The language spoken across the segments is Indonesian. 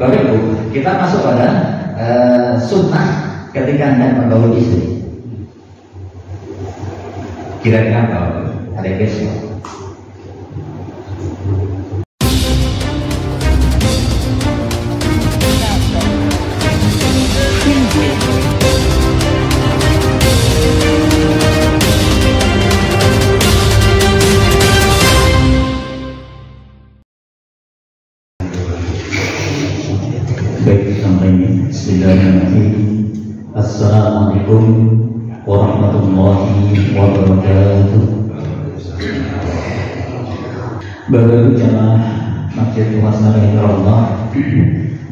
Bapak Ibu, kita masuk pada sunnah ketika hendak menggauli istri. Kira-kira apa? Ada yang Bismillahirrahmanirrahim. Assalamualaikum warahmatullahi wabarakatuh. Bapak Ibu jamaah Masjid Muhassar Allah,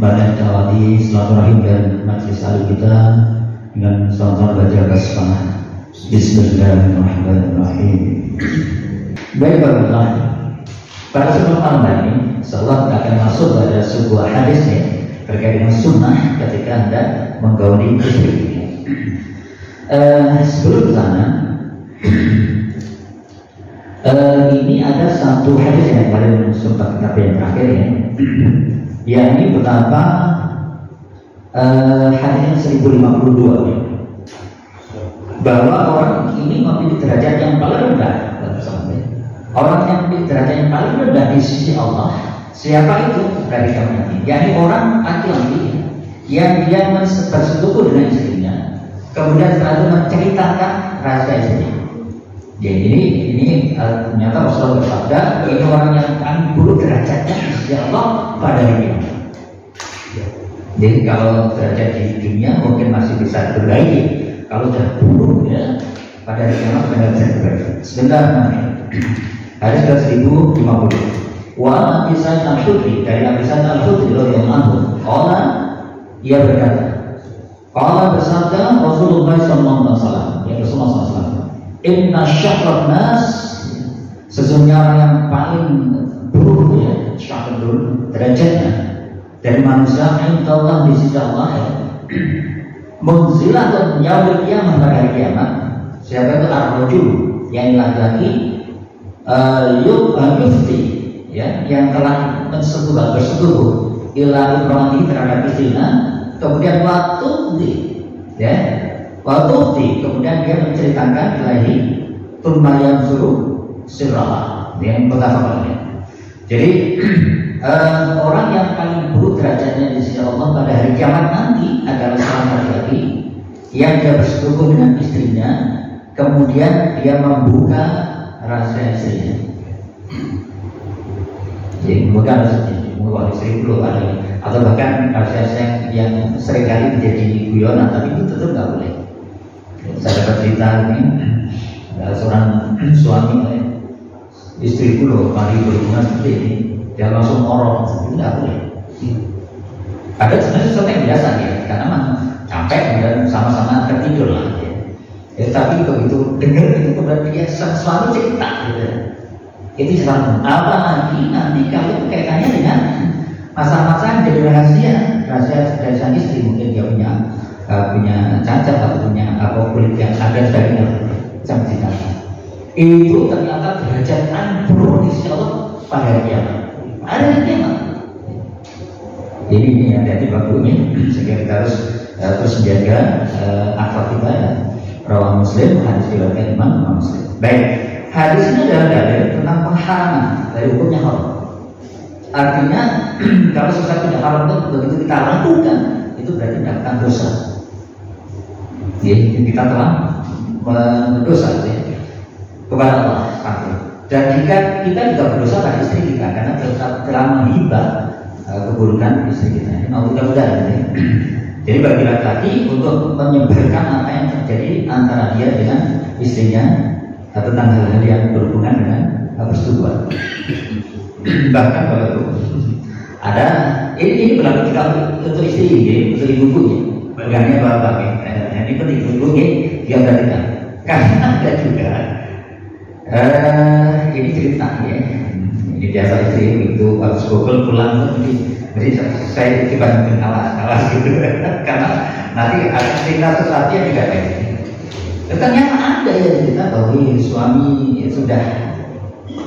banyak tawadi silaturahim dan majlis alim kita dengan sama-sama baca basmalah. Bismillahirrahmanirrahim. Baik Bapak, pada kesempatan ini insyaallah kita akan masuk pada sebuah hadis terkait dengan sunnah ketika Anda menggauli istri. Sebelum ke sana, ini ada satu hadis yang paling sempat kita yang terakhir yakni betapa hadis yang 1052 bahwa orang ini memiliki derajat yang paling rendah. Orang yang memiliki derajat yang paling rendah di sisi Allah. Siapa itu? Dari kami nanti. Yakni orang laki-laki yang dia bersetubuh dengan istrinya, kemudian setelah itu menceritakan rahasia istrinya. Jadi ini ternyata Rasulullah bersabda, ini orang yang paling buruk derajatnya di sisi Allah pada hari kiamat. Jadi kalau derajat di dunia mungkin masih bisa diperbaiki, kalau sudah buruk pada hari kiamat benar bisa diperbaiki. Sebenarnya hadis ke-1050. Wa Abi Sa'id Al-Khudri, dari Abi Sa'id Al-Khudri radhiyallahu anhu, qala, ia berkata, qala bersabda Rasulullah sallallahu alaihi wasallam, ya Rasulullah sallallahu alaihi wasallam, inna syarran nas, sesungguhnya orang yang paling buruk syarrun derajatnya dari manusia insyaallah di sisi Allah munzilatun yaumil qiyamah pada hari kiamat. Siapa itu? Ar-rajul, yang laki-laki yufti, yang telah bersetubuh ila ibrani terhadap istrinya, kemudian waktu kemudian dia menceritakan ilahi tunmayam suruh sirrah yang pertama. Jadi orang yang paling buruk derajatnya di sisi Allah pada hari kiamat nanti adalah seorang laki-laki yang dia bersetubuh dengan istrinya, kemudian dia membuka rahasia istrinya. Jadi bukan membuka istri dulu atau bahkan rahasia yang seringkali menjadi guyonan, tapi itu tetap nggak boleh. Saya dapat cerita ini, seorang suami istri dulu kali berhubungan seperti ini, dia langsung ngorok, itu nggak boleh. Ada sebenarnya sesuatu yang biasa karena mah capek dan sama-sama tertidur lah. Tapi begitu dengar itu berarti dia selalu cerita itu selalu. Apalagi nanti kalau kaitannya dengan masa-masa yang jadi rahasia dari sang istri, mungkin dia punya cacat atau punya kulit yang ada dari sang cinta. Itu ternyata derajat buruk di sisi Allah pada hari kiamat. Ada hari kiamat. Jadi ini hati-hati bagus sehingga kita harus terus menjaga akhlak kita Rawah Muslim, hadis riwayat Imam Muslim. Baik, hadis ini adalah dalil tentang pengharaman dari hukumnya haram. Artinya kalau sesuatu yang haram itu begitu kita lakukan, itu berarti melakukan dosa. Jadi kita telah berdosa kepada Allah. Dan jika kita juga berdosa pada istri kita karena telah menghibah keburukan istri kita. Mudah-mudahan. Jadi bagi laki-laki untuk menyebarkan apa yang terjadi antara dia dengan istrinya tentang hal-hal yang berhubungan dengan persetubuhan. Bahkan kalau ada ini berlaku juga untuk istri, untuk ibu-ibu bukannya bapak. Ini penting ibu-ibu dia perhatikan. Karena ada juga ini cerita ini biasa istri itu harus pulang jadi saya dibandingkan alas gitu karena nanti ada cerita sesuatu yang tidak baik. Ternyata ada cerita bahwa suami sudah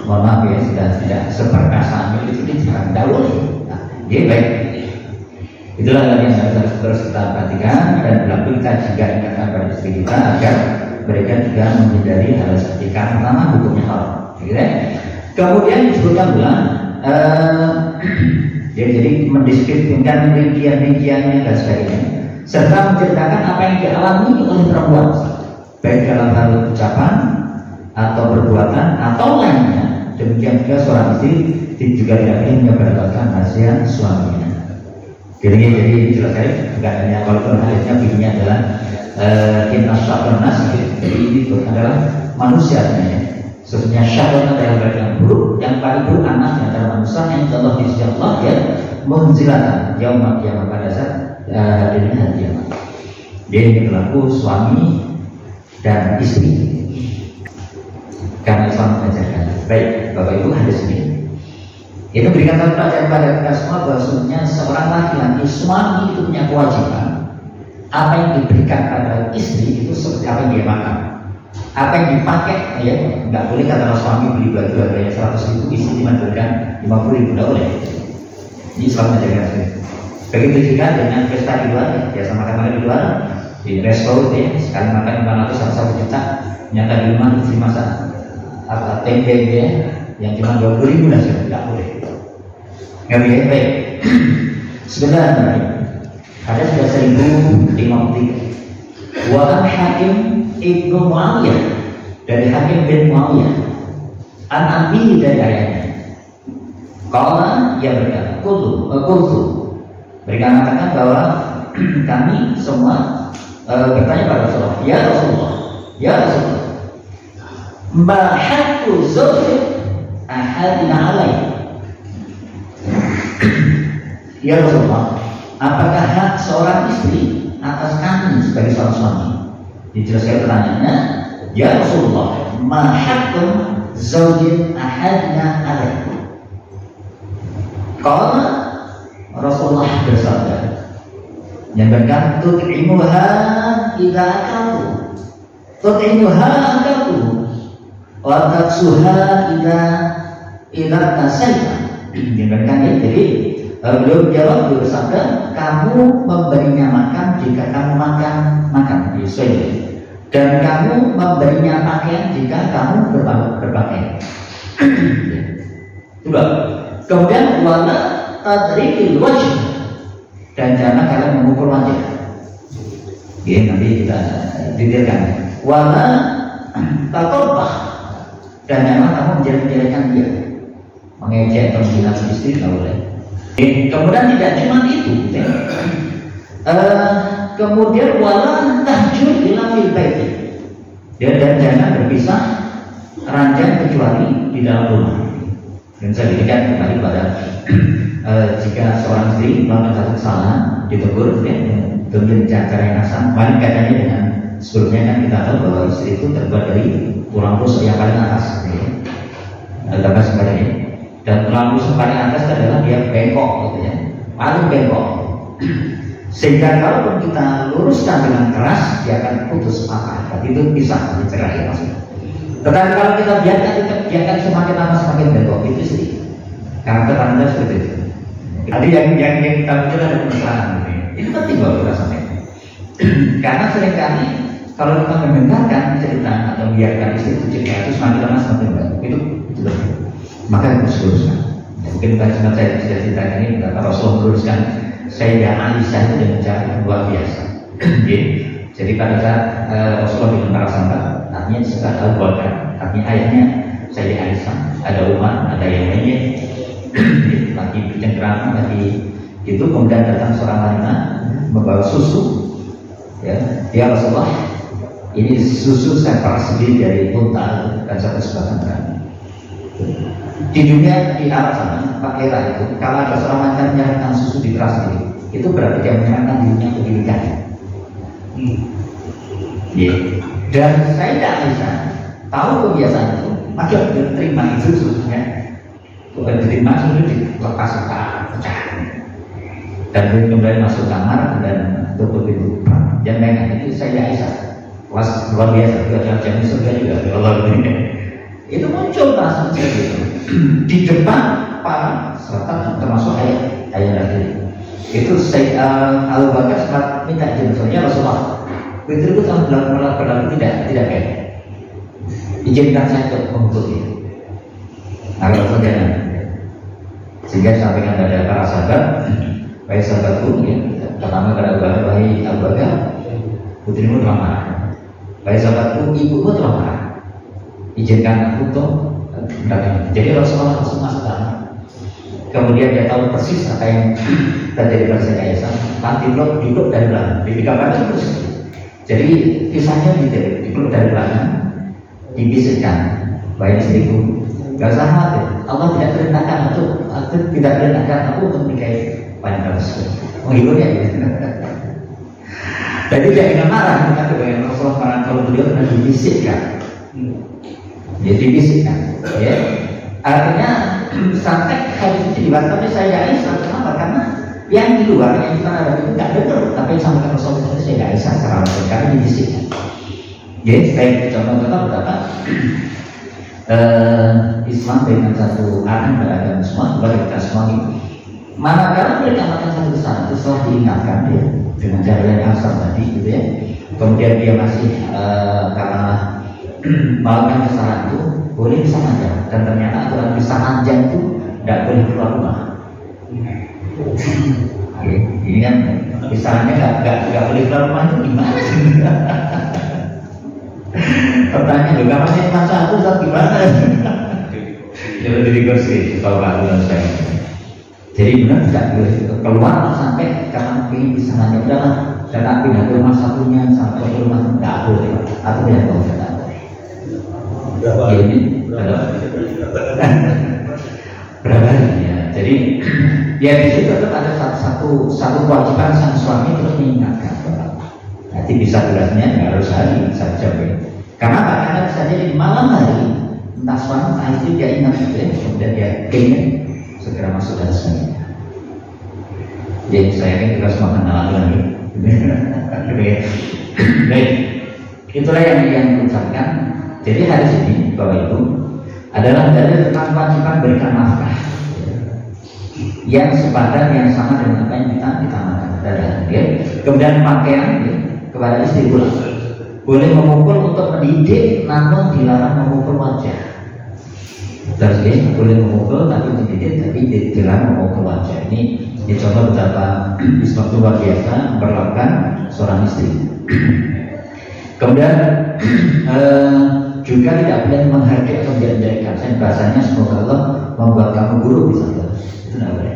mohon maaf sudah tidak seperkasa itu tidak boleh. Dia baik Itulah yang harus terus kita perhatikan dan berlaku kita juga ingatkan pada istri kita agar mereka juga menghindari hal seperti karena hukumnya haram. Kemudian disebutkan pula jadi mendiskripsikan rincian-rinciannya dan sebagainya, serta menceritakan apa yang dialami oleh perempuan, baik dalam hal ucapan atau perbuatan atau lainnya. Demikian juga seorang istri juga tidak ingin menyebarkan rahasia suaminya. Jadi jelas sekali, bukan hanya kalau hadisnya bunyinya adalah inna syaitan jadi itu adalah manusia sebenarnya. Sesungguhnya syaitan adalah bagian yang buruk, yang paling buruk anak di antara manusia yang Allah di sisi Allah ya munzilatan yaumul qiyamah pada saat hadirnya hari kiamat. Dia ini berlaku suami dan istri. Karena Islam mengajarkan. Baik, Bapak Ibu hadis ini. Itu berikan satu pelajaran pada kita semua bahwasanya seorang laki-laki suami itu punya kewajiban. Apa yang diberikan pada istri itu seperti apa yang dia makan. Apa yang dipakai, ya nggak boleh kata suami beli baju harganya 100.000, istri cuma berikan 50.000, nggak boleh. Ini Islam mengajarkan sekali. Begitu juga dengan pesta di luar, ya biasa makan di luar, di restoran ya sekali makan 500 atau 1 juta, nyata di rumah istri masak apa tempe ya yang cuma 20.000 lah, nggak boleh. Nggak boleh. Baik. Sebenarnya ada sudah 1053. Wa Hakim Ibnu Muawiyah, dari Hakim bin Muawiyah, an Abi dari ayahnya. Qala ya berkata, qultu. Mereka mengatakan bahwa kami semua bertanya pada Rasulullah, ya Rasulullah, ma haqqu zawji ahadina alai. Ya Rasulullah, apakah hak seorang istri atas kami sebagai seorang suami? Dijelaskan pertanyaannya, ya Rasulullah, ma haqqu zawji ahadina alai. Qala Rasulullah bersabda, menyampaikan tut'imuha idza akaltu, tut'imuha akaltu, wa taksuha idza tasaita. Menyampaikan jadi beliau menjawab, beliau bersabda, kamu memberinya makan jika kamu makan dan kamu memberinya pakaian jika kamu berpakaian. Coba. Kemudian wala tadrikil wajh, dan jangan kalian memukul wajah. Ya, nanti kita detailkan. Wala taqabbah, dan jangan kamu menjelek-jelekkan dia, mengejek atau menghina istri, tidak boleh. Kemudian tidak cuma itu, kemudian wala tahjur ila fil baiti, dan jangan berpisah ranjang kecuali di dalam rumah. Dan saya berikan kembali pada jika seorang istri melakukan satu kesalahan ditegur, ya, dengan cara yang asal. Kemarin kaitannya dengan sebelumnya kan kita tahu bahwa istri itu terbuat dari tulang rusuk yang paling atas, ya, lepas sebagainya. Dan tulang rusuk paling atas adalah dia bengkok, gitu ya, paling bengkok. Sehingga kalau kita luruskan dengan keras, dia akan putus patah. Itu bisa dicerai maksudnya. Tetapi kalau kita biarkan semakin lama semakin bengkok, itu sih karakter Anda seperti itu. Tadi yang kita bicara ada permasalahan ini. Itu penting kalau kita sampaikan. Karena seringkali kalau kita mendengarkan cerita atau membiarkan istri itu cerita itu semakin lama semakin bengkok, itu betul. Maka harus luruskan. Ya, mungkin pada saat saya cerita ini, kata Rasulullah meluruskan Sayyidah Aisyah itu dengan cara yang luar biasa. Jadi pada saat Rasulullah dengan para sahabat, artinya sudah tahu keluarga, artinya ayahnya Sayyidah Aisyah, ada Umar, ada yang lainnya, lagi bercengkrama, lagi itu. Kemudian datang seorang wanita membawa susu, ya Rasulullah, ini susu saya peras sendiri dari unta dan satu sebatang terang. Di dunia di Arab sana, Pak Era itu, kalau ada seorang wanita menyerahkan susu di peras sendiri, itu berarti dia menyerahkan dirinya untuk dinikahi. Dan Sayyidah Aisyah tahu kebiasaan itu, maka diterima itu susunya, bukan diterima susu dilepas pecah, dan kemudian masuk kamar dan tutup pintu. Yang lain itu Sayyidah Aisyah, kelas luar biasa, juga jamin surga juga, Allah ini. Itu muncul bahasa itu di depan para sahabat termasuk ayah lagi. Itu Abu Bakar sempat minta izin, soalnya Rasulullah witir itu sama berlaku tidak kayak izinkan saya untuk mengutuk itu. Agar Rasul jangan. Sehingga sampaikan pada para sahabat, baik sahabatku, ya, pertama kepada Abu Bakar, putrimu telah marah. Baik sahabatku, ibumu telah marah. Izinkan aku untuk berkata. Jadi Rasulullah langsung masuk dalam. Kemudian dia tahu persis apa yang terjadi pada Sayyidah Aisyah. Mati dipeluk dari belakang. Dikabarkan terus. Jadi kisahnya dipeluk dari belakang, dibisikkan, baik istriku, gak usah khawatir. Allah tidak perintahkan aku untuk menikahi wanita tersebut. Menghiburnya gitu. Jadi dia ingin marah, tapi bagaimana Rasulullah marah kalau beliau pernah dibisikkan. Ya dibisikkan. Ya. Artinya sampai hadis itu dibatalkan saya Aisyah. Kenapa? Karena yang di luar, yang di sana itu nggak benar. Tapi yang sampaikan Rasulullah itu saya Aisyah secara langsung karena dibisikkan. Jadi saya contoh-contoh betapa Islam dengan satu arah beragam semua, kita semua ini. Manakala mereka melakukan satu kesalahan itu setelah diingatkan dia dengan cara yang asal tadi, gitu ya. Kemudian dia masih karena melakukan kesalahan itu boleh bisa manjang, dan ternyata aturan bisa manjang itu tidak boleh keluar rumah. Oke, ini kan kesalahannya nggak boleh keluar rumah itu gimana? Pertanyaan juga masih masa aku saat gimana? Jadi diri kursi kalau aturan saya. Jadi benar tidak boleh keluar sampai karena ingin bisa manjang dalam dan pindah ke rumah satunya sampai ke rumah tidak boleh atau tidak boleh. Ini berapa ya? Jadi ya di situ tetap ada satu kewajiban sang suami terus mengingatkan. Nanti bisa jelasnya nggak harus hari saja. Karena karena bisa jadi di malam hari entah suami entah istri dia ingat gitu ya, kemudian dia ingin segera masuk dan sebagainya. Jadi saya kan juga semua kenalan lagi. Baik, itulah yang diucapkan. Jadi hadis ini bahwa itu adalah dalil tentang kewajiban berikan nafkah yang sepadan, yang sama dengan apa yang kita makan. Ya. Kemudian pakaian ya, kepada istri pula boleh memukul untuk mendidik, namun dilarang memukul wajah. Terus ya, boleh memukul tapi mendidik, tapi dilarang memukul wajah. Ini dicontoh betapa Islam itu luar biasa memperlakukan seorang istri. Kemudian juga tidak boleh menghargai atau menjelekan. Saya bahasanya semoga Allah membuat kamu buruk misalnya. Itu tidak boleh.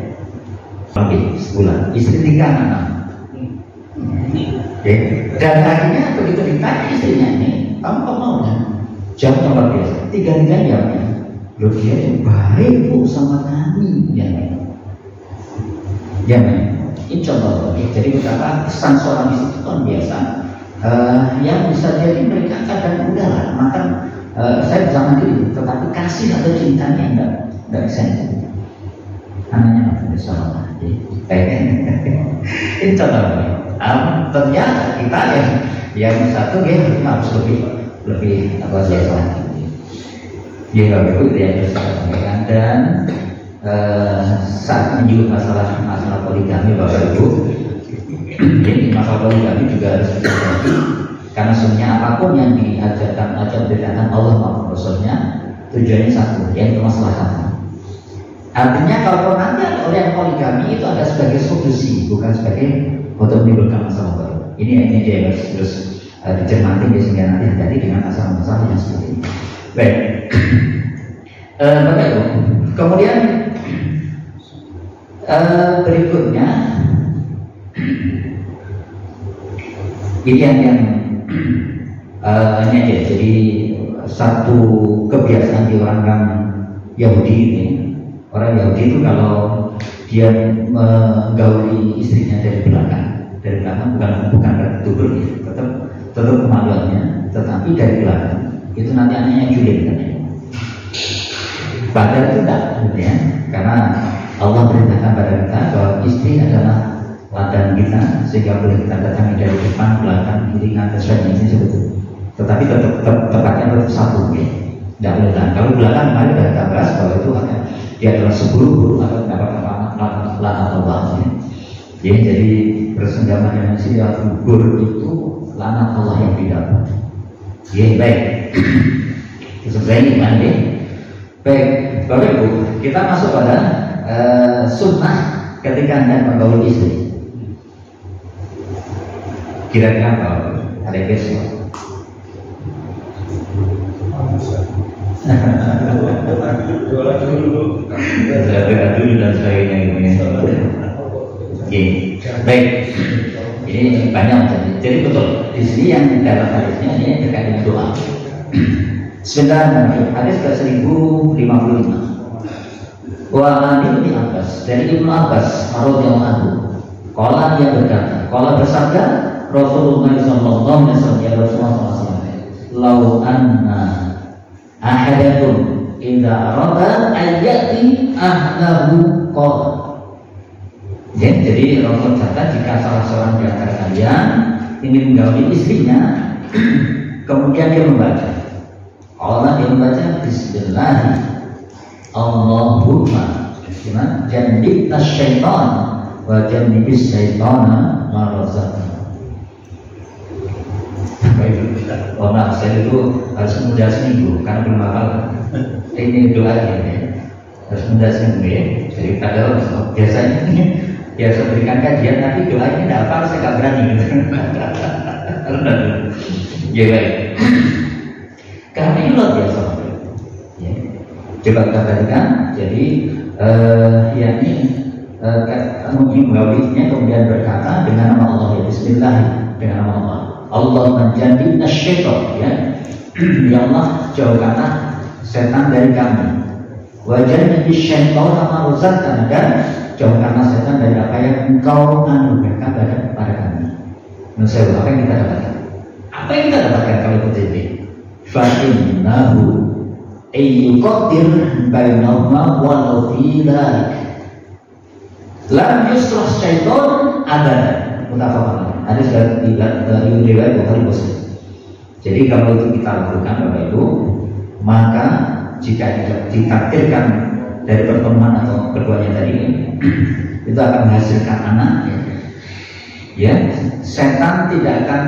Oke, sebulan. Istri 3 anak. Oke. Dan akhirnya begitu ditanya istrinya ini, kamu kok mau kan? Jawab luar biasa. 3 jawabnya. Loh dia yang baik bu sama kami. Ya men. Ini contoh. Jadi betapa kesan seorang istri itu kan biasa. Yang bisa jadi mereka kadang udah lah makan saya bisa mandiri, tetapi kasih atau cintanya enggak bisa itu. Anaknya nggak bisa lah. Ini contoh. Ternyata kita yang satu dia harus lebih apa saya lagi. Dia nggak begitu dia bisa sampaikan dan saat menyebut masalah poligami bapak ibu. Jadi masalah poligami juga harus dihadapi karena sebenarnya apapun yang diajarkan Allah maupun Rasulnya tujuannya satu, yaitu kemaslahatan. Artinya kalau nanti ada orang yang poligami itu ada sebagai solusi, bukan sebagai untuk menimbulkan masalah baru. Ini dia harus dicermati sehingga nanti hati-hati dengan masalah-masalah yang seperti ini. Baik, Bapak Ibu. Kemudian berikutnya. Ini yang ini aja. Jadi satu kebiasaan di orang Yahudi ini, orang Yahudi itu kalau dia menggauli istrinya dari belakang bukan dari tubuh, tetap kemaluannya, tetapi dari belakang itu nanti anaknya julid katanya. Padahal itu tidak, ya, karena Allah perintahkan pada kita bahwa istri adalah ladang kita sehingga boleh kita datangi dari depan, belakang, kiri, kanan, sebagainya sebetulnya. Tetapi tepatnya tetap satu, ya. Tidak boleh belakang. Kalau belakang kemarin sudah kita bahas bahwa itu dia adalah seburu atau mendapat laknat Allah. Ya, jadi bersenggama dengan si gugur itu laknat Allah yang didapat. Ya, baik. Selesai ini kan, ya. Baik, Bapak Ibu, kita masuk pada sunnah ketika hendak menggauli istri. Kira-kira apa? Ada besok. Berdoa dulu dan sebagainya gitu ya. Oke, baik. Ini banyak jadi betul. Di sini yang dalam hadisnya ini terkait dengan doa. Bismillahirrahmanirrahim. Hadis ke 1055. Wa an Ibnu Abbas, dari Ibnu Abbas radhiyallahu anhu. Qala, dia berkata, qala bersabda Rasulullah sallallahu alaihi wasallam, ya Rasulullah SAW, lau anna ahadakum idza arada ayyati ahlahu qala. Ya, jadi Rasul berkata, jika salah seorang di antara kalian ingin menggauli istrinya, kemudian dia membaca, Allah dia membaca Bismillah Allahumma jannibna syaitan wa jannibis syaitana ma razaqtana. Oh maaf, saya itu harus menunda seminggu karena belum hafal. Ini doanya ya, harus menunda seminggu ya. Jadi padahal biasanya biasa berikan kajian, tapi doanya tidak hafal, saya nggak berani. Ya baik. Karena ini luar biasa. Ya. Coba kita perhatikan. Jadi yakni menggawinya kemudian berkata dengan nama Allah, ya Bismillah, dengan nama Allah. Allah menjadikan syaitan, ya. Ya Allah, jauhkanlah setan dari kami. Wajah syaitan sama rozakkan, dan jauhkanlah setan dari apa yang engkau anugerahkan pada kami. Menurut saya, apa yang kita dapatkan? Apa yang kita dapatkan kalau ikut ini? Fa'innahu ayyuqaddir bainahuma walau fi dzalik lam yusrah syaitan abadan. Mutafaqan. Hadis dari riwayat Bukhari Muslim. Jadi kalau itu kita lakukan Bapak Ibu, maka jika ditakdirkan dari pertemuan atau keduanya tadi itu akan menghasilkan anak, ya, setan tidak akan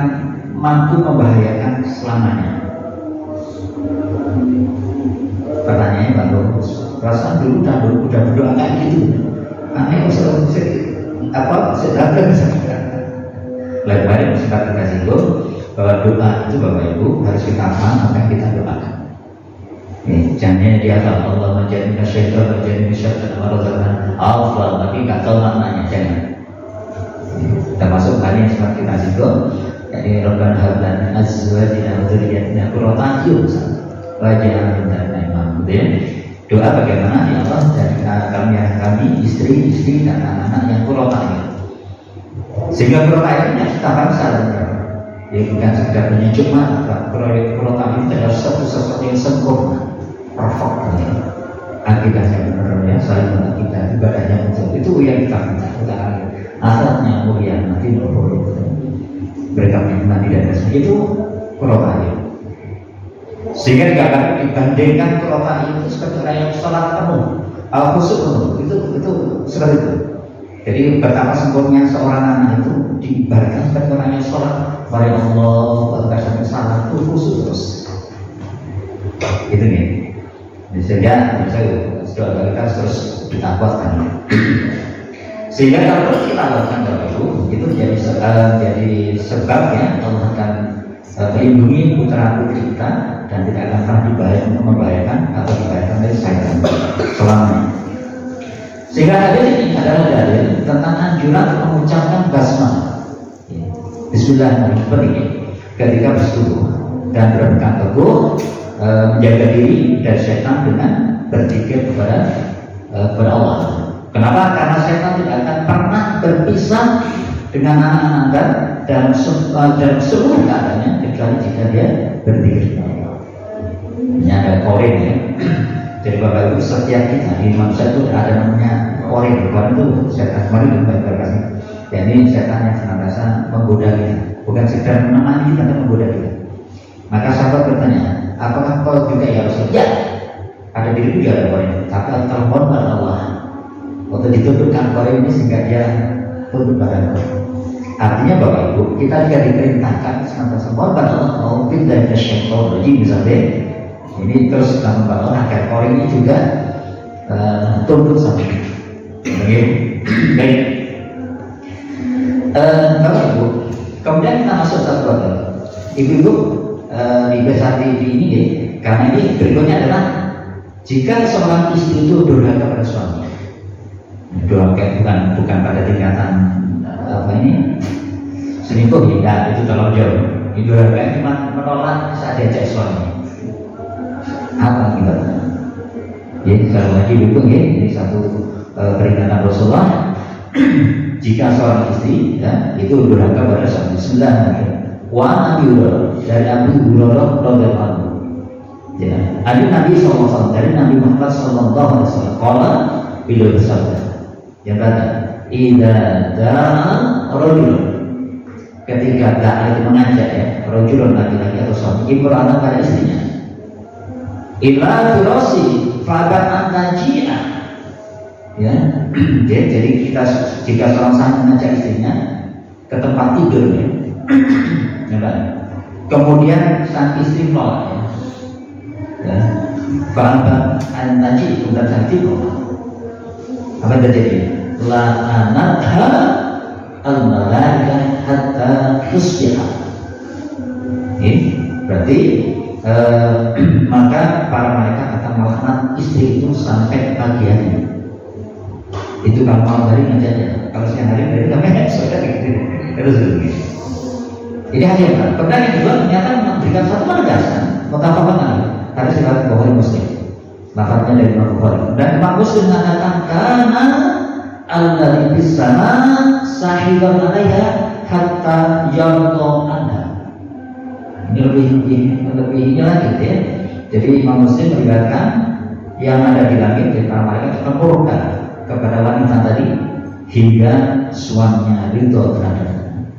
mampu membahayakan selamanya. Pertanyaannya bagus. Perasaan dulu udah berdoa kayak gitu. Aneh apa sedang Lain-lain kita kasih bahwa doa itu Bapak Ibu harus kita paham apa yang kita doakan. Jangan dia tahu Allah menjadikan syaitan menjadi syaitan warazana Allah, tapi nggak tahu maknanya, jangan. Termasuk hal yang sempat kita singgung, yakni Rabbana hab lana azwajana wa dzurriyyatina qurrata a'yun waj'alna lil-muttaqina imama. Doa bagaimana ya Allah jadikan kami istri dan anak-anak yang qurrata a'yun. Sehingga qurrata a'yun yang kita bangsa, ya bukan sekedar menunjuk mata. Qurrata a'yun itu adalah sesuatu yang sempurna, perfect, ya. Akidahnya benar, ya, saling mengakidah, ibadahnya betul. Itu yang kita minta. Asalnya mulia nanti nurul mereka nanti dan itu qurrata a'yun. Sehingga tidak akan dibandingkan qurrata a'yun itu seperti orang yang sholat penuh, khusyuk penuh, itu seperti itu. Jadi betapa sempurna seorang anak itu diibaratkan seperti orang yang sholat, mari Allah sampai salat itu khusyuk terus. Itu nih. Sehingga doa kita terus kita kuatkan. Sehingga kalau kita lakukan itu jadi sebab, ya, Allah akan melindungi putra putri kita dan tidak akan pernah membahayakan atau dibahayakan dari syaitan selamanya. Sehingga hadis ini adalah dalil tentang anjuran mengucapkan basmalah, Bismillahirrahmanirrahim, ketika bersetubuh dan berpegang teguh, menjaga diri dari syaitan dengan berzikir kepada Allah. Kenapa? Karena setan tidak akan pernah berpisah dengan anak Anda dalam seluruh keadaannya kecuali jika dia berzikir kepada Allah. Ini ada korin, ya. Jadi Bapak Ibu, setiap kita di manusia itu ada namanya korin. Korin itu setan, kemarin juga berkasih. Ya, ini setan yang senantiasa menggoda kita, bukan sekedar menemani kita, tapi menggoda kita. Maka sahabat bertanya, apakah kau juga ya Rasul? Ya, ada diri juga ada korin, tapi telepon pada Allah untuk ditundukkan korin ini sehingga dia tunduk pada Allah. Artinya Bapak Ibu, kita juga diperintahkan semua pada Allah mau pindah ke syaitan. Jadi misalnya ini terus dalam Allah agar orang ini juga tunduk sama kita. Baik. Bapak Ibu, kemudian kita masuk satu kata. Ibu-ibu di besar ini ya, karena ini berikutnya adalah jika seorang istri itu durhaka pada suami, durhaka bukan pada tingkatan apa ini selingkuh ya, itu terlalu jauh. Durhaka cuma menolak saat diajak suami. Apa akibatnya? Ya, sekali lagi dukung ya, ini satu peringatan Rasulullah. Jika seorang istri ya, itu durhaka pada suami, wa Abi Hurairah dari Abu Hurairah radhiyallahu anhu. Ya, ada Nabi SAW dari Nabi Muhammad SAW. Qala beliau bersabda, yang kata, "Idza da'a rajul." Ketika da'a itu mengajak ya, rajulun laki-laki atau suami imra'atan pada istrinya. Ila firasi fa'abat an taji'a. Ya, jadi jika seorang suami mengajak istrinya ke tempat tidurnya, ya kan? Kemudian sang istri menolak, ya, fa'abat an taji'a, bukan hati menolak. Apa yang terjadi? La anatha al-malaikah hatta tusbiha. Ini berarti maka para malaikat akan melaknat istri itu sampai pagi hari. Itu kalau malam hari ngajaknya, kalau siang hari berarti namanya sudah gitu. Terus begini. Ini hanya kan. Kemudian yang kedua ternyata memberikan satu penegasan, mutafaqan harus dikatakan Bukhari Muslim. Lafaznya dari Imam Bukhari. Dan Imam Muslim mengatakan karena alladzi bis sama sahiban alaiha hatta yarda anha. Ini lebih lagi ya. Jadi Imam Muslim meriwayatkan yang ada di langit dari para malaikat akan murka kepada wanita tadi hingga suaminya ridho terhadapnya.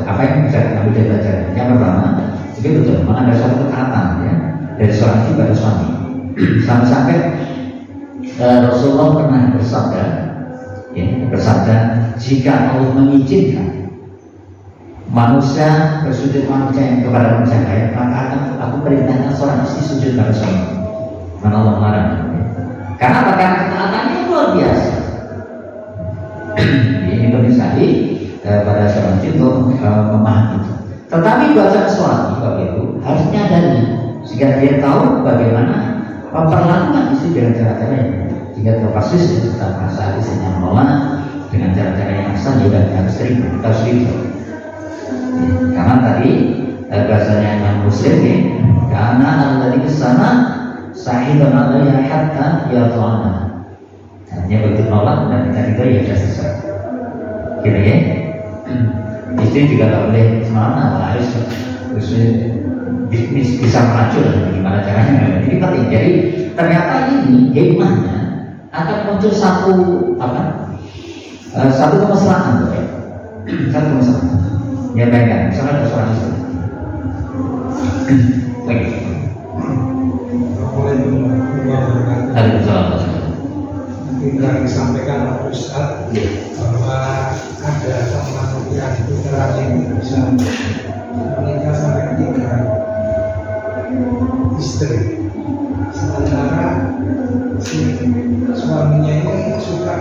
Apa yang bisa kita ambil dari pelajaran? Yang pertama, itu betul, memang ada suatu ketaatan ya dari seorang istri pada suami. Sampai-sampai Rasulullah pernah bersabda, jika Allah mengizinkan manusia bersujud manusia yang kepada manusia kaya, maka akan aku perintahkan seorang istri sujud pada suami. Karena Allah marah. Karena ketaatannya luar biasa. Ini penting sekali pada seorang istri untuk memahami itu. Tetapi buat suami, Bapak Ibu, harus nyadari sehingga dia tahu bagaimana memperlakukan istri dengan cara-cara jika terpaksa tetap merasa istrinya menolak dengan cara-cara yang asal juga harus terima, harus terima. Karena tadi bahasanya yang Muslim ya, karena Allah di sana sahiban alaiha hatta yarda. Artinya begitu nolak dan kita itu ya sudah selesai. Kira ya. Istri juga tak boleh semena-mena, harus bisa meracun gimana caranya. Ini penting. Jadi ternyata ini hikmahnya akan muncul satu kemesraan, ya. Satu kemesraan. Ya baikkan, misalnya ada seorang istri. Baik. Tidak disampaikan oleh Ustaz bahwa ada teman yang putra yang bisa menikah sampai 3 istri. Sementara si suaminya ini suka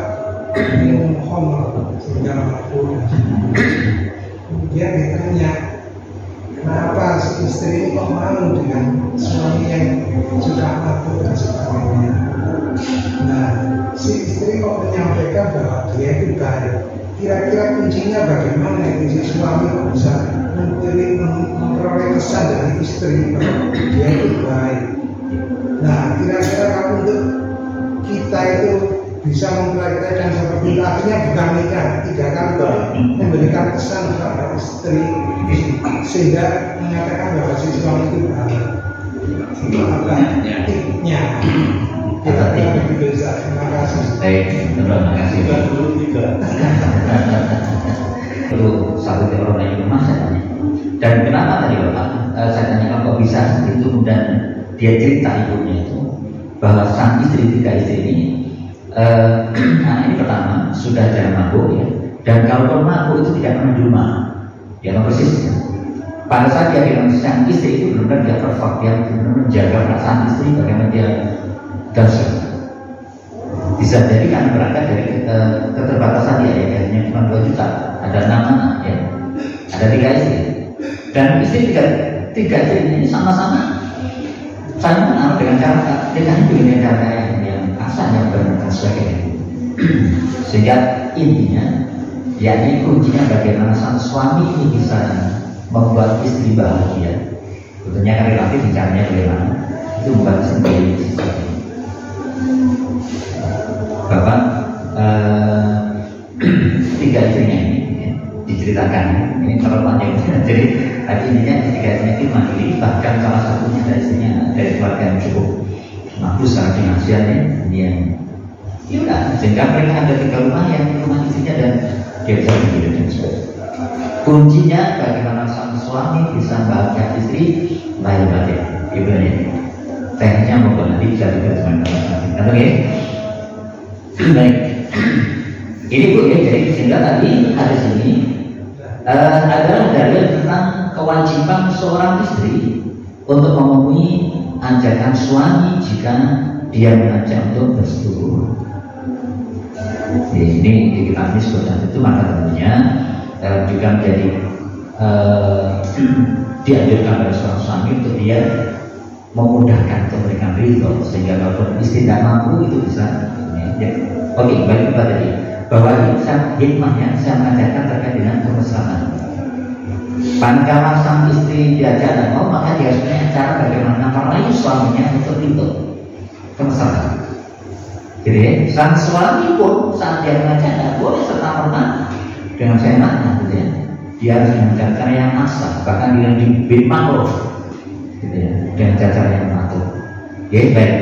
minum khamr sehingga mabuk. Kemudian ditanya, kenapa si istri ini kok mau dengan suami yang sudah mabuk dan sebagainya. Nah, si istri kok menyampaikan bahwa dia itu baik. Kira-kira kuncinya bagaimana itu si suami kok bisa memperoleh kesan dari istri bahwa dia itu baik. Nah, kira-kira kamu untuk kita itu bisa mempraktekkan seperti itu, artinya bukan nikah 3 kali memberikan kesan kepada istri sehingga mengatakan bahwa si suami itu baik. Apa tipnya? Kita begitu saja. Terima kasih. Baik, terima kasih. Perlu satu orang yang rumah saya tanya. Dan kenapa tadi Bapak saya tanya kok bisa itu dan dia cerita ibunya itu bahwa sang istri 3 istri ini anak ini pertama sudah jarang mabuk ya, dan kalau mabuk itu tidak pernah di rumah, ya persis. Pada saat dia dengan sang istri itu benar-benar dia perfect, dia benar-benar menjaga perasaan istri bagaimana dia dasar. Bisa jadi kan berangkat dari keterbatasan dia ya, hanya cuma 2 juta, ada 6 anak ya, ada 3 istri, dan istri tiga istri ini sama-sama saling mengenal dengan cara yang kasar, yang benar dan sebagainya. Sehingga intinya, yakni kuncinya bagaimana sang suami ini bisa membuat istri bahagia. Tentunya kan relatif caranya bagaimana itu membuat sendiri. Bapak 3 istrinya ini ya, diceritakan ini kalau panjang. Jadi intinya 3 istrinya itu mandiri, bahkan salah satunya dari istrinya dari keluarga yang cukup mampu secara finansial ya, yang yaudah, sehingga mereka ada 3 rumah yang rumah istrinya dan dia bisa begitu dan sebagainya. Kuncinya bagaimana sang suami bisa bahagia istri lahir batin, gitu ya. Tekniknya mau nanti bisa diterjemahkan nanti, oke? Baik, ini Bu ya, jadi sehingga tadi hadis ini adalah dalil tentang kewajiban seorang istri untuk memenuhi ajakan suami jika dia mengajak untuk bersetubuh. Ini di kitab Misbah itu maka tentunya juga menjadi dianjurkan pada seorang suami untuk dia memudahkan atau memberikan ridho, sehingga kalau istri tidak mampu itu bisa ya. Oke, balik kepada tadi bahwa hikmahnya saya mengajarkan terkait dengan kemesraan. Pancawa sang istri diajak dan mau, maka dia harus punya cara bagaimana merayu suaminya untuk ridho, kemesraan. Jadi sang suami pun saat dia mengajak tidak boleh serta-merta dengan seenaknya, gitu ya. Dia harus mengajarkan yang asal, bahkan dengan diberi makhluk, gitu ya, dengan cara yang patuh. Oke, baik.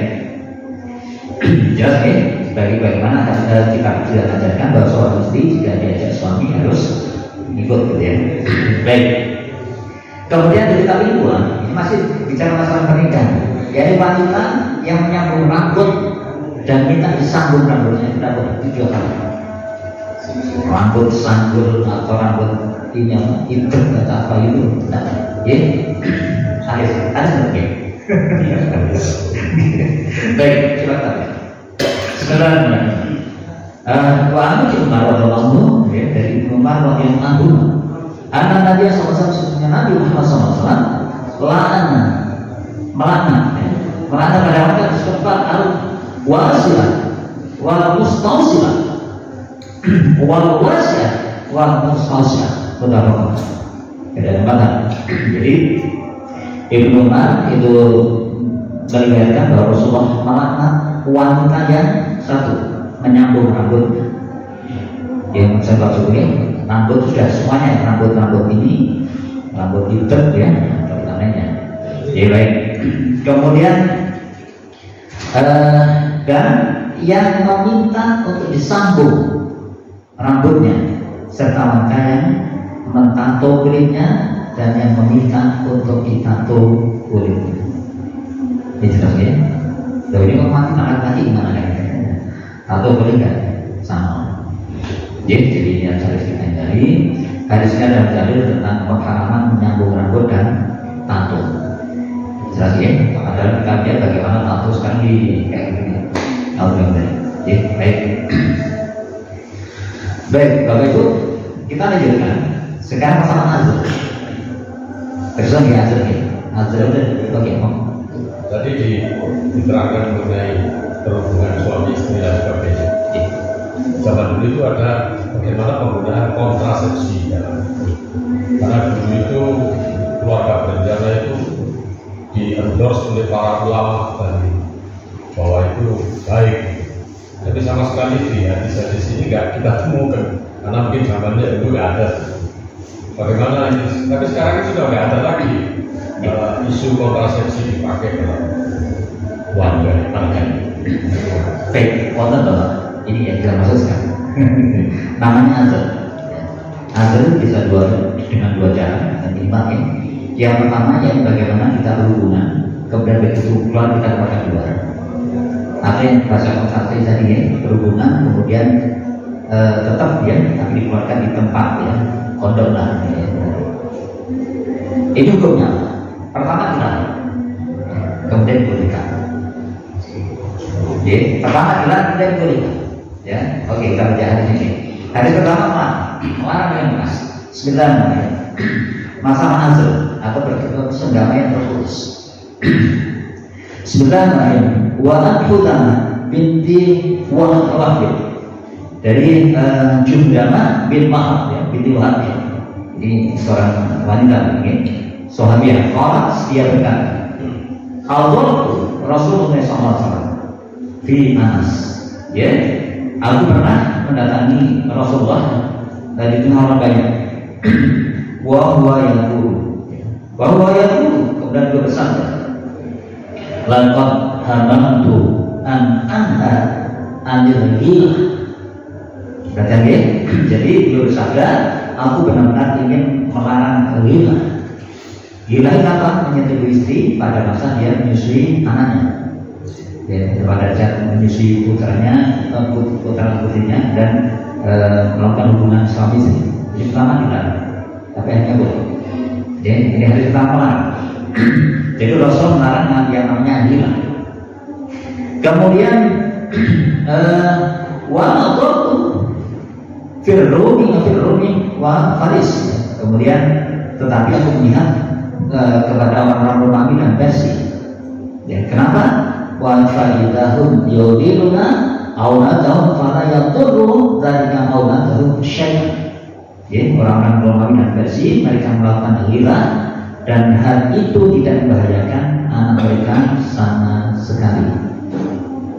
Jelas ya, bagaimana kita tidak ajarkan bahwa seorang istri jika diajak suami harus ikut, gitu ya. Baik. Kemudian dari kitab kedua, ini masih bicara masalah pernikahan, yaitu wanita yang menyambung rambut dan minta disambung rambutnya, itu juga rambut sanggul atau rambut ini yang hitam atau apa itu, ya, ada sebenarnya. Baik, silakan. Sebenarnya, Wahyu Umar radhiyallahu anhu dari Umar radhiyallahu anhu, anak Nabi SAW sebelumnya Nabi Muhammad SAW melaknat pada wanita setempat wasilah wal mustausilah wal wasilah wal mustausilah. Betul. Jadi Ibnu Umar itu meriwayatkan bahwa Rasulullah melaknat wanita yang satu menyambung rambut, yang saya maksud ini rambut sudah semuanya, rambut ini rambut hitam ya, namanya. Ya baik. Kemudian dan yang meminta untuk disambung rambutnya, serta wanita yang mentato kulitnya dan yang meminta untuk ditato kulitnya. Ini jelas ya. Lalu ini kok mati laki gimana kan? Tato boleh nggak? Sama. Jadi ini harus kita hindari. Hadisnya adalah dalil tentang pengharaman menyambung rambut dan tato. Jelas ya. Padahal kita lihat bagaimana tato sekarang di kayak gini. Alhamdulillah. Ya, baik. Baik, Bapak Ibu, kita lanjutkan. Sekarang masalah azab. Terus ya azab ya. Azab itu bagaimana? Tadi diterangkan mengenai perhubungan suami istri dan sebagainya. Zaman dulu itu ada bagaimana penggunaan kontrasepsi ya. Karena dulu itu keluarga berencana itu di-endorse oleh para ulama tadi bahwa itu baik. Tapi sama sekali di hadis-hadis ini nggak kita temukan karena mungkin zamannya dulu nggak ada. Bagaimana ini? Tapi sekarang sudah nggak ada lagi isu kontrasepsi dipakai dalam warga. Baik, wonten Bapak. Ini yang kita maksud sekarang. Namanya azab. Azab itu bisa dengan 2 cara dan ya. Yang pertama yang bagaimana kita berhubungan, kemudian begitu keluar kita keluar. Artinya bahasa konsentrasi tadi ya, berhubungan kemudian tetap ya, tapi dikeluarkan di tempat ya, kondom lah ya. Ini hukumnya. Pertama dilarang, kemudian dibolehkan. Ya, pertama dilarang, kemudian dibolehkan. Ya, oke kita baca hadis ini. Hadis pertama melarang yang mas. Bismillahirrahmanirrahim. Masa manazil atau bersenggama yang terputus. Bismillahirrahmanirrahim. Wa Hudamah binti Wahab dari Jundama bin Wahab ya, binti Wahab ya. Ini seorang wanita ini, sahabiah. Orang dia berkata, Allah Rasulullah SAW di Anas, ya, aku pernah mendatangi Rasulullah dari orang banyak. Wahwa yaqulu, kemudian dia bersabda, laqad hamantu an anha anil ghillah. Berarti jadi dia bersabda, aku benar-benar ingin melarang ghillah. Ghillah itu apa? Menyentuh istri pada masa dia menyusui anaknya. Ya, pada saat menyusui putranya, putrinya dan melakukan hubungan suami istri. Jadi pertama dilarang, tapi akhirnya boleh. Ya, ini hari pertama larang. Jadi Rasul melarang yang namanya ghillah. Kemudian wa aqatu Firrumi wa Faris. Kemudian tetapi aku melihat kepada orang-orang Romawi dan Persia. Ya, kenapa? Wa faidahum yudiluna aunatahum fala yadurru dzalika aunatahum syai'an. Ya, orang-orang Romawi dan Persia mereka melakukan ghillah dan hal itu tidak membahayakan anak mereka sama sekali.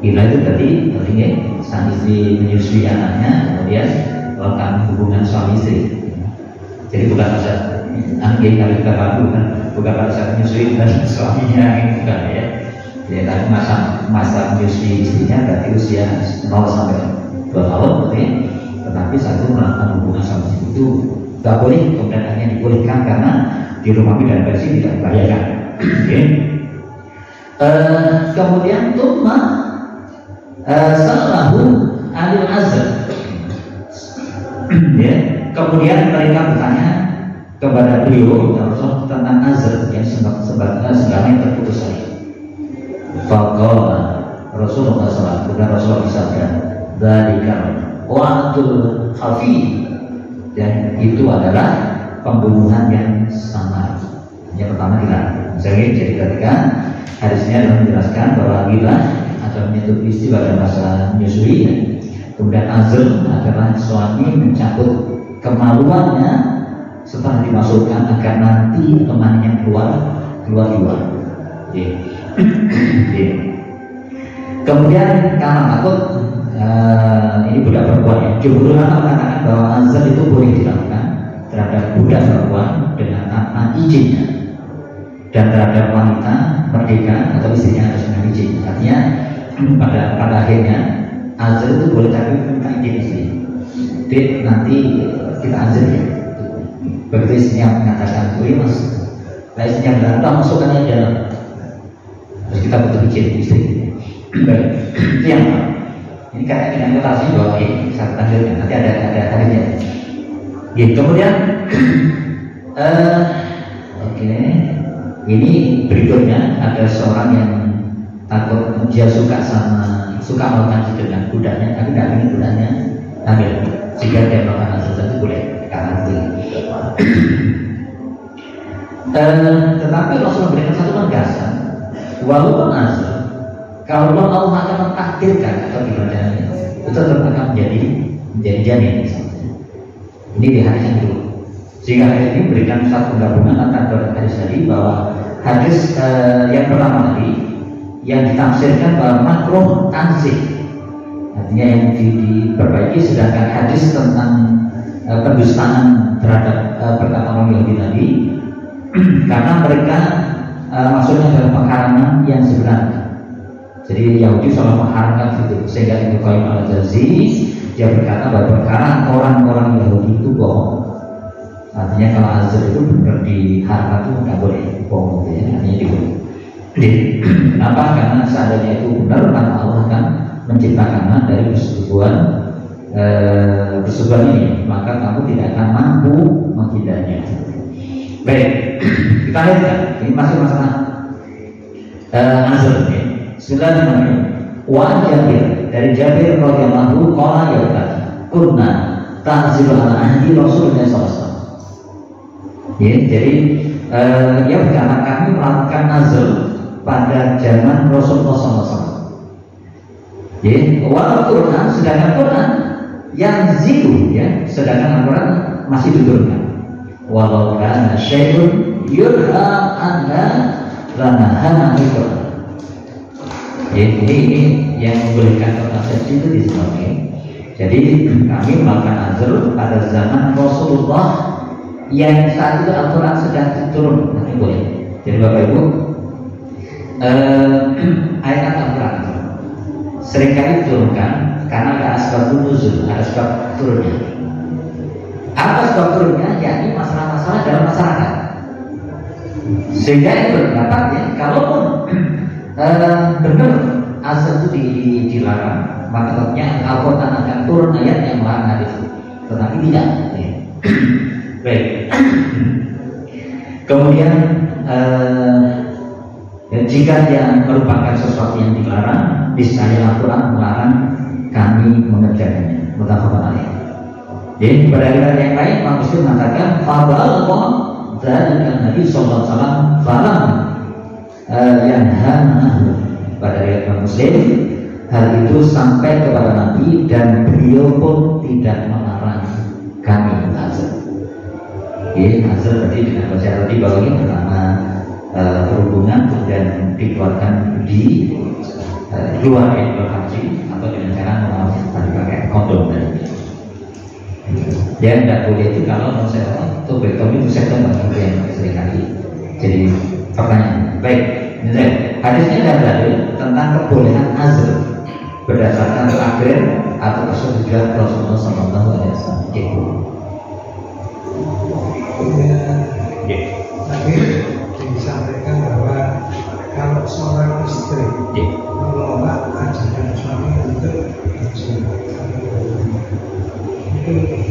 Ghillah itu tadi artinya sang istri menyusui anaknya kemudian melakukan hubungan suami istri. Jadi bukan pada anggih kalau kita bantu kan, bukan pada saat menyusui dan suaminya ini bukan ya. Ya, tapi masa menyusui istrinya berarti usia 0 sampai 2 tahun berarti. Tetapi satu melakukan hubungan suami istri itu tidak boleh, kemudian hanya dibolehkan karena di Romawi dan Persia tidak membahayakan. Okay. Kemudian Tumma Sallahu Alil Azhar. Ya, kemudian mereka bertanya kepada beliau Rasul tentang azar yang segala yang terputus tadi. Faqala Rasulullah SAW, bukan Rasulullah bersabda, dzalika wa'atul khafi, dan itu adalah pembunuhan yang samar. Yang pertama dilarang. Jadi ketika hadisnya adalah menjelaskan bahwa ghillah atau menyentuh istri pada masa menyusui. Kemudian azr adalah suami mencabut kemaluannya setelah dimasukkan agar nanti temannya keluar. Yeah. Yeah. Kemudian karena takut ini budak perempuan ya. Jumhur ulama mengatakan bahwa azr itu boleh dilakukan terhadap budak perempuan dengan tanpa izinnya dan terhadap wanita merdeka atau istrinya harus dengan izin. Artinya pada akhirnya azar itu boleh tapi minta izin istri. Jadi nanti kita azar ya. Begitu istrinya mengatakan boleh mas, nah istrinya bilang udah masukkan aja dalam. Terus kita butuh izin istri. Itu yang ini kayak dengan notasi bahwa ini satu tandanya nanti ada hadisnya. Ya, kemudian oke. Ini berikutnya ada seorang yang takut dia suka melakukan dengan budaknya, tapi tidak ingin budaknya hamil. Jika dia melakukan azar itu boleh karena itu. Tetapi Rasul memberikan satu penegasan, walaupun azar, kalau Allah akan mentakdirkan atau gimana itu tetap akan menjadi janin. Ini di hadis yang dulu. Sehingga hadis ini memberikan satu gabungan antara hadis tadi bahwa hadis yang pertama tadi yang ditafsirkan bahwa makruh tanzih, artinya yang diperbaiki, sedangkan hadis tentang pendustaan terhadap perkataan orang Yahudi tadi karena mereka maksudnya adalah pengharaman yang sebenarnya. Jadi Yahudi selalu mengharamkan itu, sehingga Ibnu Qayyim al-Jauziyyah dia berkata bahwa perkara orang-orang Yahudi itu bohong. Artinya kalau azar itu benar diharamkan itu tidak boleh bohong, ya, artinya diboleh. Kenapa? Karena seandainya itu benar, maka Allah akan menciptakan anak dari persetubuhan ini, maka kamu tidak akan mampu menghindarinya. Baik, kita lihat ini masih masalah azal. Bismillahirrahmanirrahim. Wa Jabir, dari Jabir radhiyallahu qala ya tadi kunna ta'zilu ala ahdi Rasulullah SAW. Jadi ya karena kami melakukan azal pada zaman Rasulullah SAW. Wa Quran, sedangkan Quran yang zilu, ya, sedangkan Al-Quran masih diturunkan. Walau kana syai'un yurha anha lanahana Al-Quran. Jadi ini yang membolehkan kontrasepsi itu di sini. Jadi kami melakukan azal pada zaman Rasulullah yang saat itu Al-Quran sedang turun. Nanti boleh. Jadi Bapak Ibu, ayat Al-Quran seringkali diturunkan karena ada asbabun nuzul, ada sebab turunnya. Apa sebab turunnya? Yakni masalah-masalah dalam masyarakat. Sehingga yang berpendapat ya, kalaupun benar azal itu dilarang, maka tentunya Al-Quran akan turun ayat yang melarang itu. Tetapi tidak. Ya. Baik. Kemudian jika dia merupakan sesuatu yang dilarang, niscaya Al-Quran melarang kami mengerjakannya. Muttafaqun alaih. Jadi pada riwayat yang lain, Imam Muslim mengatakan, "Fadallah dzalika Nabi sallallahu alaihi wasallam falam yanhanahu." Pada riwayat Imam Muslim, hal itu sampai kepada Nabi dan beliau pun tidak melarang kami azal. Azal tadi dengan bahasa Arab bahwa ini pertama berhubungan dan dikeluarkan di luar haji atau dengan cara pakai kondom tadi. Dia tidak boleh itu kalau tuberkulosis itu sektor yang sering kali jadi pertanyaan. Baik, hadisnya ada dalil tentang kebolehan azal berdasarkan takrir atau persetujuan Rasulullah SAW. Tadi disampaikan bahwa kalau seorang istri menolak ajaran suami itu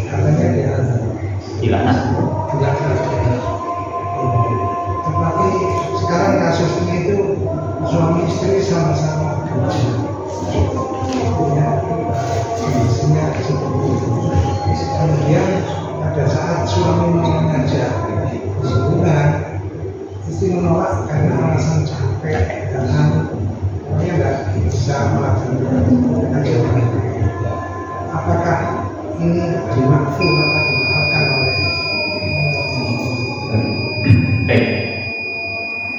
katanya dilaknat. Tetapi sekarang kasusnya itu suami istri sama-sama kerja. Ya, kondisinya seperti itu. Kemudian pada saat suami mau ngajak sebulan, istri menolak karena alasan capek dan dia nggak bisa melakukan ajaran. Apakah ini dimaksud atau dimaafkan oleh?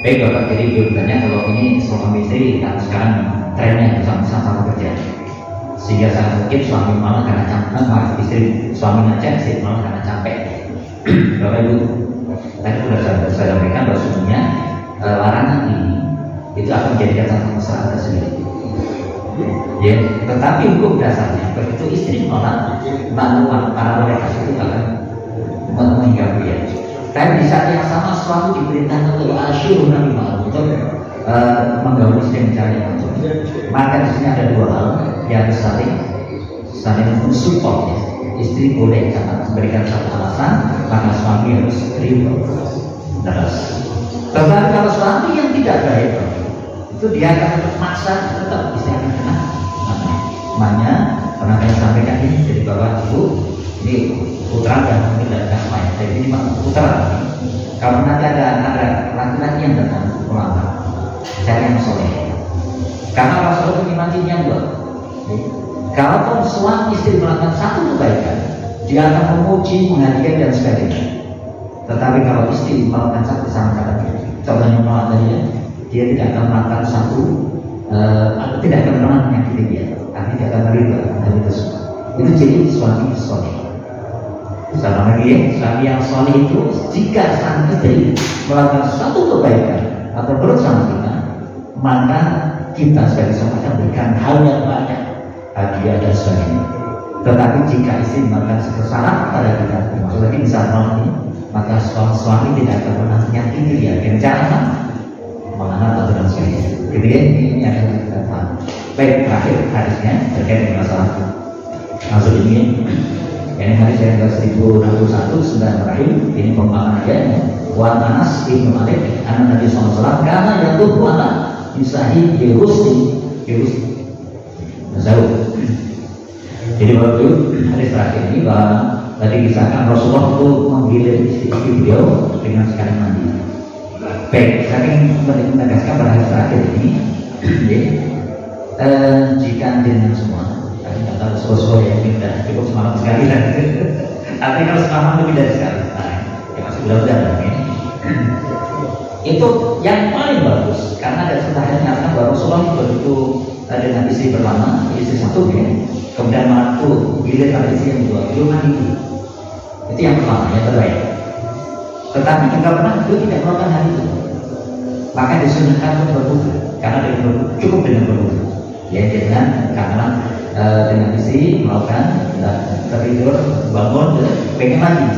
Baik Bapak, jadi jawabannya kalau ini suami istri kan sekarang trennya sama-sama kerja, sehingga sangat mungkin suami malah karena capek, istri suami ngajak, istri malah karena capek. Bapak Ibu, tadi sudah saya sampaikan bahwa sebenarnya larangan ini itu akan menjadi satu masalah tersendiri. Ya, tetapi hukum dasarnya begitu istri menolak, maka para mereka itu akan menghinggapi ya. Tapi di saat yang sama suami diperintahkan untuk asyur nabi ma'ruf, untuk menggauli istri dengan cara yang macam. Maka di sini ada dua hal yang saling mensupport ya. Istri boleh memberikan satu alasan, maka suami harus terima. Tetapi kalau suami yang tidak baik itu dia akan terpaksa tetap istri akan kena namanya. Pernah saya sampaikan ini jadi bapak ibu, ini putra dan tidak main. Jadi ini putra. Kalau nanti ada laki-laki yang datang melamar, cari yang soleh. Karena Rasulullah itu imannya dua. Kalaupun suami istri melakukan satu kebaikan, dia akan memuji, menghadiahkan dan sebagainya. Tetapi kalau istri melakukan satu kesalahan, contohnya menolak dia tidak akan melakukan satu, tidak akan pernah menyakiti dia, tapi tidak akan menerima hal itu semua. Itu jadi suami soleh. Sama lagi ya, suami yang soleh itu jika sang istri melakukan satu kebaikan atau berusaha kita, maka kita sebagai suami akan berikan hal yang banyak, hadiah dan sebagainya. Tetapi jika istri melakukan kesalahan pada kita, termasuk lagi misalnya ini, maka suami tidak akan pernah menyakiti dia dengan cara melanggar aturan suami. Gitu ya, ini yang kita paham. Baik, terakhir hadisnya terkait dengan masalah maksud ini. Ini hadis yang ke-1601 Bismillahirrahmanirrahim. Ini pemahaman aja. Wa Anas bin Malik anak Nabi SAW karena jatuh ala isahi Yerusti. Jadi waktu hadis terakhir ini bahwa tadi kisahkan Rasulullah itu menggilir istri beliau dengan sekali mandi. Baik, saking menegaskan pada hadis terakhir ini, jika dengan semua, tapi nggak tahu sosok yang pindah cukup semalam sekali kan? Artinya kalau semalam lebih dari sekali, ya masih udah ya. Itu yang paling bagus karena ada setelahnya mengatakan bahwa Rasulullah itu begitu dengan istri pertama, istri satu ya, kemudian malam itu gilir pada istri yang kedua, belum mandi. Itu yang pertama, yang terbaik. Tetapi juga pernah itu tidak melakukan hal itu. Maka disunahkan untuk berwudu karena cukup dengan berwudu. Ya karena dengan istri melakukan tertidur, bangun, pengen mandi.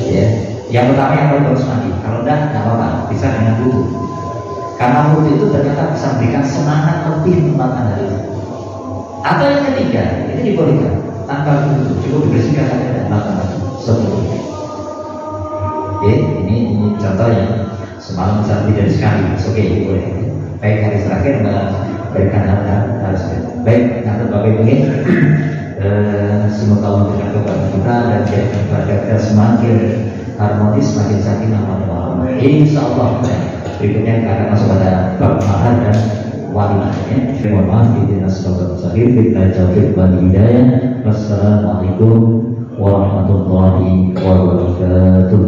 Ya, yang pertama yang paling bagus mandi. Kalau enggak apa-apa, bisa dengan wudu. Karena wudu itu ternyata bisa memberikan semangat lebih melakukan hal itu. Atau yang ketiga, itu dibolehkan tanpa wudu, cukup dibersihkan saja dan melakukan sebelumnya. Oke, ini contoh yang semalam bisa lebih dari sekali. Oke, boleh. Baik, hadis terakhir berikan harus baik. Nanti Bapak Ibu ini semoga Allah memberikan kepada kita dan jadikan kepada kita semakin harmonis, semakin sakinah mawaddah. Insyaallah. Berikutnya kita akan masuk pada bab mahar dan walimah. Mohon maaf, kita semoga bersahir. Kita jauh wal hidayah. Wassalamualaikum warahmatullahi wabarakatuh.